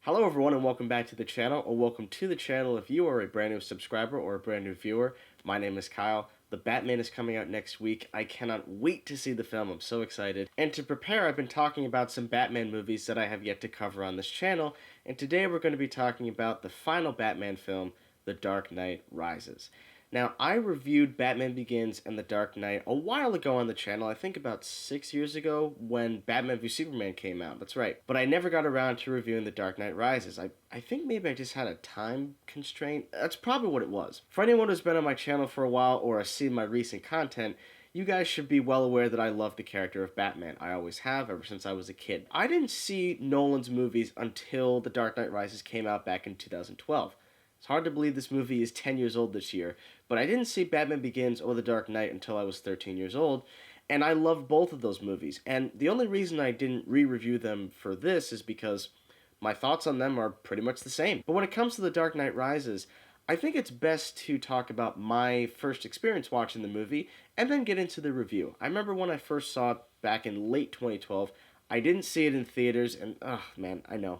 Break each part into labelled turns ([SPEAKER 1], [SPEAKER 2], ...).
[SPEAKER 1] Hello everyone and welcome back to the channel, or welcome to the channel if you are a brand new subscriber or a brand new viewer. My name is Kyle. The Batman is coming out next week. I cannot wait to see the film. I'm so excited. And to prepare, I've been talking about some Batman movies that I have yet to cover on this channel, and today we're going to be talking about the final Batman film, The Dark Knight Rises. Now, I reviewed Batman Begins and The Dark Knight a while ago on the channel, I think about 6 years ago when Batman v Superman came out, that's right. But I never got around to reviewing The Dark Knight Rises. I think maybe I just had a time constraint. That's probably what it was. For anyone who's been on my channel for a while or has seen my recent content, you guys should be well aware that I love the character of Batman. I always have, ever since I was a kid. I didn't see Nolan's movies until The Dark Knight Rises came out back in 2012. It's hard to believe this movie is 10 years old this year, but I didn't see Batman Begins or The Dark Knight until I was 13 years old, and I loved both of those movies. And the only reason I didn't re-review them for this is because my thoughts on them are pretty much the same. But when it comes to The Dark Knight Rises, I think it's best to talk about my first experience watching the movie and then get into the review. I remember when I first saw it back in late 2012, I didn't see it in theaters, and oh man, I know,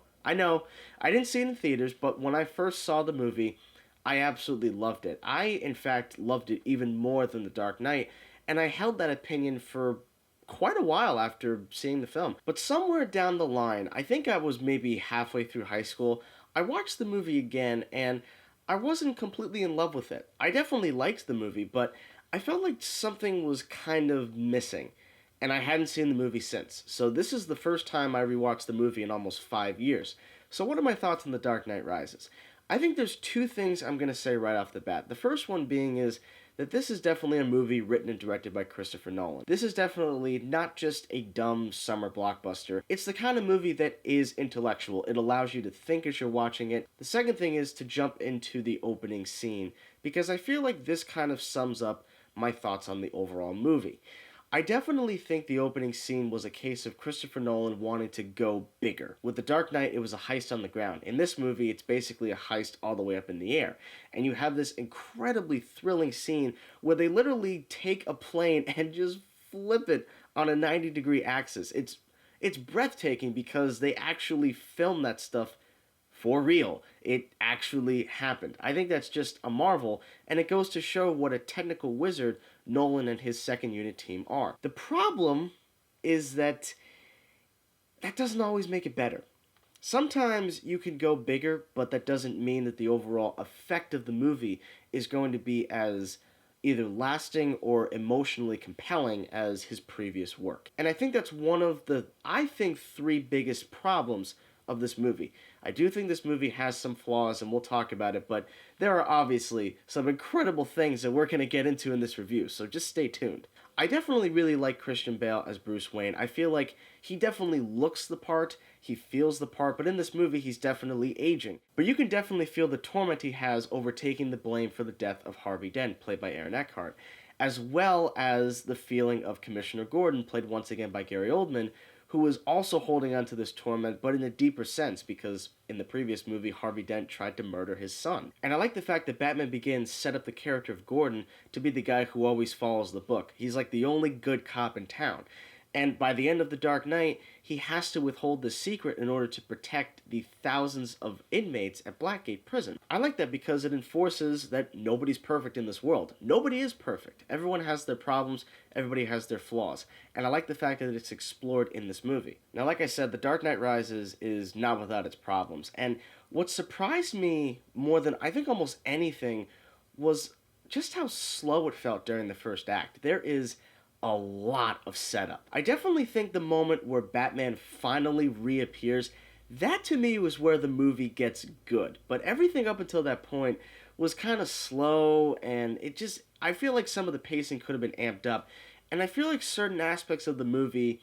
[SPEAKER 1] I didn't see it in theaters, but when I first saw the movie, I absolutely loved it. I, in fact, loved it even more than The Dark Knight, and I held that opinion for quite a while after seeing the film. But somewhere down the line, I think I was maybe halfway through high school, I watched the movie again, and I wasn't completely in love with it. I definitely liked the movie, but I felt like something was kind of missing, and I hadn't seen the movie since. So this is the first time I rewatched the movie in almost 5 years. So what are my thoughts on The Dark Knight Rises? I think there's two things I'm going to say right off the bat. The first one being is that this is definitely a movie written and directed by Christopher Nolan. This is definitely not just a dumb summer blockbuster. It's the kind of movie that is intellectual. It allows you to think as you're watching it. The second thing is to jump into the opening scene, because I feel like this kind of sums up my thoughts on the overall movie. I definitely think the opening scene was a case of Christopher Nolan wanting to go bigger. With The Dark Knight, it was a heist on the ground. In this movie, it's basically a heist all the way up in the air. And you have this incredibly thrilling scene where they literally take a plane and just flip it on a 90-degree axis. It's breathtaking because they actually film that stuff for real. It actually happened. I think that's just a marvel, and it goes to show what a technical wizard Nolan and his second unit team are. The problem is that doesn't always make it better. Sometimes you can go bigger, but that doesn't mean that the overall effect of the movie is going to be as either lasting or emotionally compelling as his previous work. And I think that's one of the, I think, three biggest problems of this movie. I do think this movie has some flaws, and we'll talk about it, but there are obviously some incredible things that we're going to get into in this review, so just stay tuned. I definitely really like Christian Bale as Bruce Wayne. I feel like he definitely looks the part, he feels the part, but in this movie he's definitely aging. But you can definitely feel the torment he has over taking the blame for the death of Harvey Dent, played by Aaron Eckhart, as well as the feeling of Commissioner Gordon, played once again by Gary Oldman, who is also holding on to this torment, but in a deeper sense, because in the previous movie, Harvey Dent tried to murder his son. And I like the fact that Batman Begins set up the character of Gordon to be the guy who always follows the book. He's like the only good cop in town. And by the end of The Dark Knight, he has to withhold the secret in order to protect the thousands of inmates at Blackgate Prison. I like that because it enforces that nobody's perfect in this world. Nobody is perfect. Everyone has their problems, everybody has their flaws. And I like the fact that it's explored in this movie. Now, like I said, The Dark Knight Rises is not without its problems. And what surprised me more than I think almost anything was just how slow it felt during the first act. There is a lot of setup. I definitely think the moment where Batman finally reappears, that to me was where the movie gets good. But everything up until that point was kind of slow, and I feel like some of the pacing could have been amped up, and I feel like certain aspects of the movie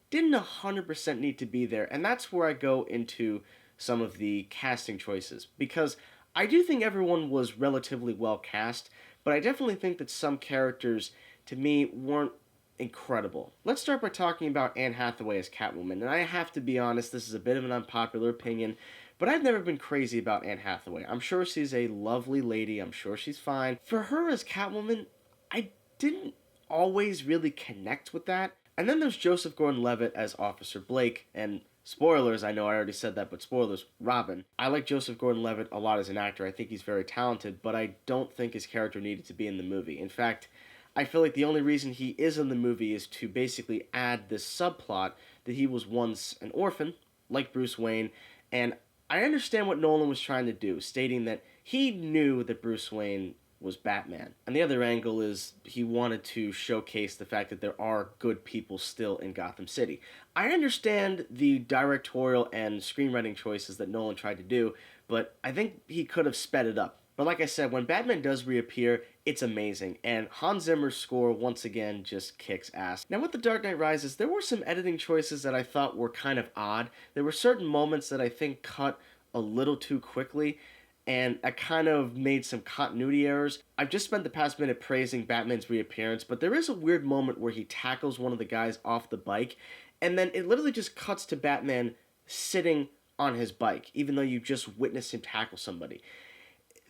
[SPEAKER 1] didn't 100% need to be there, and that's where I go into some of the casting choices, because I do think everyone was relatively well cast, but I definitely think that some characters, to me, weren't incredible. Let's start by talking about Anne Hathaway as Catwoman, and I have to be honest, this is a bit of an unpopular opinion, but I've never been crazy about Anne Hathaway. I'm sure she's a lovely lady, I'm sure she's fine. For her as Catwoman, I didn't always really connect with that. And then there's Joseph Gordon-Levitt as Officer Blake, and spoilers, I know I already said that, but spoilers, Robin. I like Joseph Gordon-Levitt a lot as an actor. I think he's very talented, but I don't think his character needed to be in the movie. In fact, I feel like the only reason he is in the movie is to basically add this subplot that he was once an orphan, like Bruce Wayne, and I understand what Nolan was trying to do, stating that he knew that Bruce Wayne was Batman. And the other angle is he wanted to showcase the fact that there are good people still in Gotham City. I understand the directorial and screenwriting choices that Nolan tried to do, but I think he could have sped it up. But like I said, when Batman does reappear, it's amazing, and Hans Zimmer's score once again just kicks ass. Now with The Dark Knight Rises, there were some editing choices that I thought were kind of odd. There were certain moments that I think cut a little too quickly, and I kind of made some continuity errors. I've just spent the past minute praising Batman's reappearance, but there is a weird moment where he tackles one of the guys off the bike, and then it literally just cuts to Batman sitting on his bike, even though you just witnessed him tackle somebody.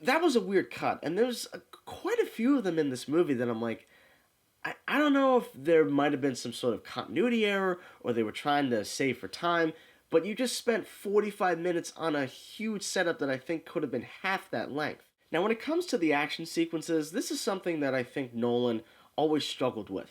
[SPEAKER 1] That was a weird cut, and there's quite a few of them in this movie that I'm like, I don't know if there might have been some sort of continuity error, or they were trying to save for time, but you just spent 45 minutes on a huge setup that I think could have been half that length. Now, when it comes to the action sequences, this is something that I think Nolan always struggled with.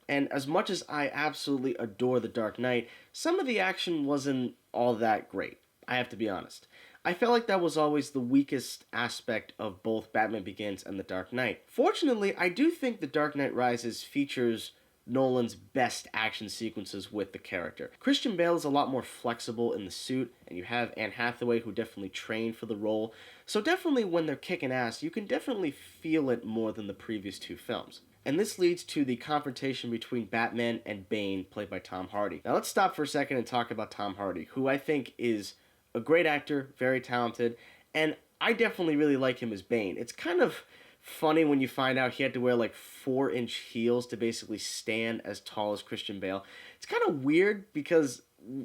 [SPEAKER 1] And as much as I absolutely adore The Dark Knight, some of the action wasn't all that great. I have to be honest. I felt like that was always the weakest aspect of both Batman Begins and The Dark Knight. Fortunately, I do think The Dark Knight Rises features Nolan's best action sequences with the character. Christian Bale is a lot more flexible in the suit, and you have Anne Hathaway, who definitely trained for the role. So definitely when they're kicking ass, you can definitely feel it more than the previous two films. And this leads to the confrontation between Batman and Bane, played by Tom Hardy. Now let's stop for a second and talk about Tom Hardy, who I think is a great actor, very talented, and I definitely really like him as Bane. It's kind of funny when you find out he had to wear like 4-inch heels to basically stand as tall as Christian Bale. It's kind of weird because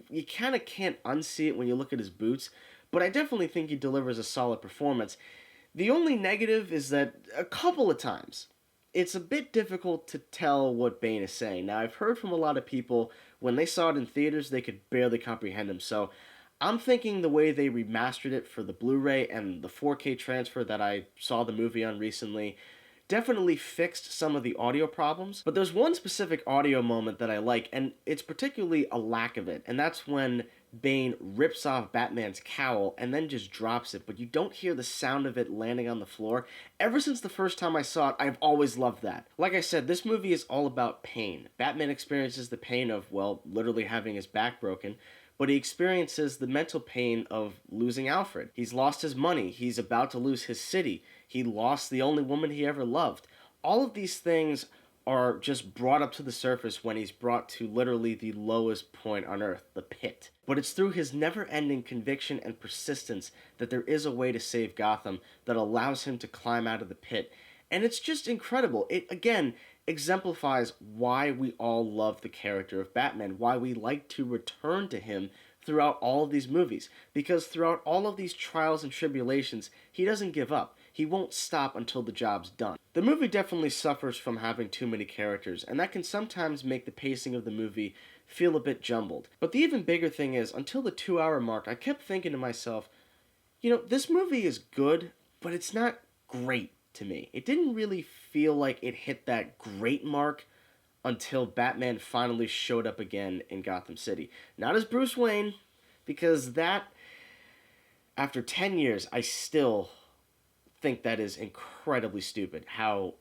[SPEAKER 1] you kind of can't unsee it when you look at his boots, but I definitely think he delivers a solid performance. The only negative is that a couple of times, it's a bit difficult to tell what Bane is saying. Now, I've heard from a lot of people, when they saw it in theaters, they could barely comprehend him, so I'm thinking the way they remastered it for the Blu-ray and the 4K transfer that I saw the movie on recently definitely fixed some of the audio problems. But there's one specific audio moment that I like, and it's particularly a lack of it, and that's when Bane rips off Batman's cowl and then just drops it, but you don't hear the sound of it landing on the floor. Ever since the first time I saw it, I've always loved that. Like I said, this movie is all about pain. Batman experiences the pain of, well, literally having his back broken, but he experiences the mental pain of losing Alfred. He's lost his money. He's about to lose his city. He lost the only woman he ever loved. All of these things are just brought up to the surface when he's brought to literally the lowest point on Earth, the pit. But it's through his never-ending conviction and persistence that there is a way to save Gotham that allows him to climb out of the pit. And it's just incredible. It, again, exemplifies why we all love the character of Batman, why we like to return to him throughout all of these movies. Because throughout all of these trials and tribulations, he doesn't give up. He won't stop until the job's done. The movie definitely suffers from having too many characters, and that can sometimes make the pacing of the movie feel a bit jumbled. But the even bigger thing is, until the 2-hour mark, I kept thinking to myself, this movie is good, but it's not great to me. It didn't really feel like it hit that great mark until Batman finally showed up again in Gotham City. Not as Bruce Wayne, because that, after 10 years, I still think that is incredibly stupid. How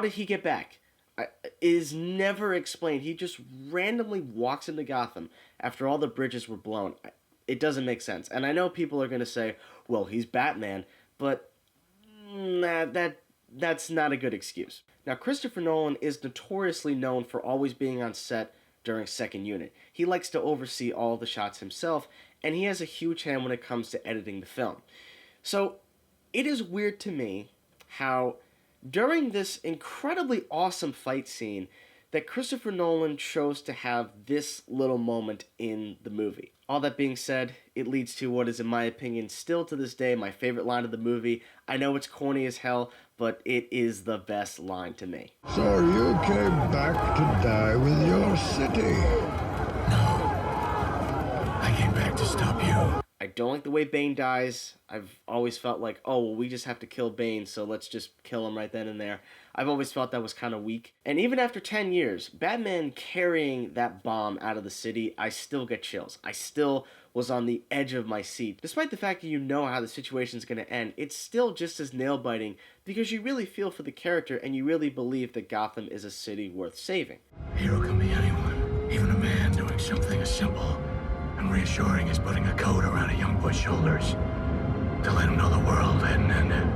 [SPEAKER 1] did he get back? It is never explained. He just randomly walks into Gotham after all the bridges were blown. It doesn't make sense. And I know people are going to say, well, he's Batman, but that's not a good excuse. Now, Christopher Nolan is notoriously known for always being on set during second unit. He likes to oversee all the shots himself, and he has a huge hand when it comes to editing the film. So, it is weird to me how during this incredibly awesome fight scene, that Christopher Nolan chose to have this little moment in the movie. All that being said, it leads to what is, in my opinion, still to this day, my favorite line of the movie. I know it's corny as hell, but it is the best line to me.
[SPEAKER 2] So you came back to die with your city?
[SPEAKER 3] No. I came back to stop you.
[SPEAKER 1] I don't like the way Bane dies. I've always felt like, oh, well, we just have to kill Bane, so let's just kill him right then and there. I've always felt that was kind of weak. And even after 10 years, Batman carrying that bomb out of the city, I still get chills. I still was on the edge of my seat. Despite the fact that you know how the situation's going to end, it's still just as nail-biting because you really feel for the character and you really believe that Gotham is a city worth saving.
[SPEAKER 3] A hero can be anyone, even a man doing something as simple and reassuring as putting a coat around a young boy's shoulders to let him know the world hadn't ended.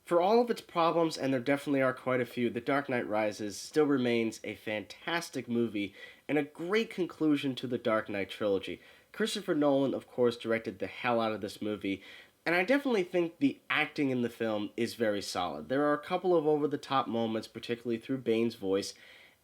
[SPEAKER 1] For all of its problems, and there definitely are quite a few, The Dark Knight Rises still remains a fantastic movie and a great conclusion to the Dark Knight trilogy. Christopher Nolan, of course, directed the hell out of this movie, and I definitely think the acting in the film is very solid. There are a couple of over-the-top moments, particularly through Bane's voice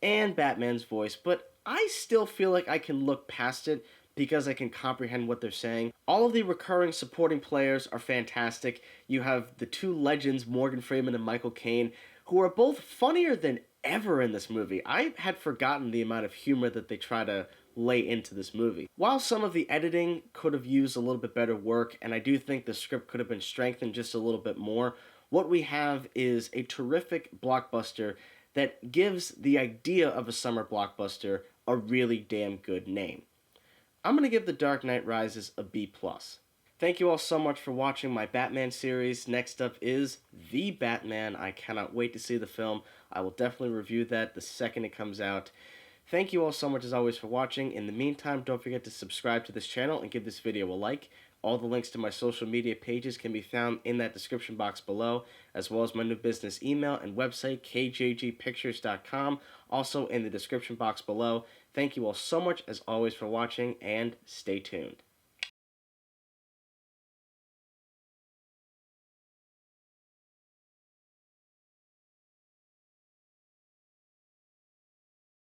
[SPEAKER 1] and Batman's voice, but I still feel like I can look past it because I can comprehend what they're saying. All of the recurring supporting players are fantastic. You have the two legends, Morgan Freeman and Michael Caine, who are both funnier than ever in this movie. I had forgotten the amount of humor that they try to lay into this movie. While some of the editing could have used a little bit better work, and I do think the script could have been strengthened just a little bit more, what we have is a terrific blockbuster that gives the idea of a summer blockbuster a really damn good name. I'm going to give The Dark Knight Rises a B+. Thank you all so much for watching my Batman series. Next up is The Batman. I cannot wait to see the film. I will definitely review that the second it comes out. Thank you all so much as always for watching. In the meantime, don't forget to subscribe to this channel and give this video a like. All the links to my social media pages can be found in that description box below, as well as my new business email and website, kjgpictures.com, also in the description box below. Thank you all so much as always for watching, and stay tuned.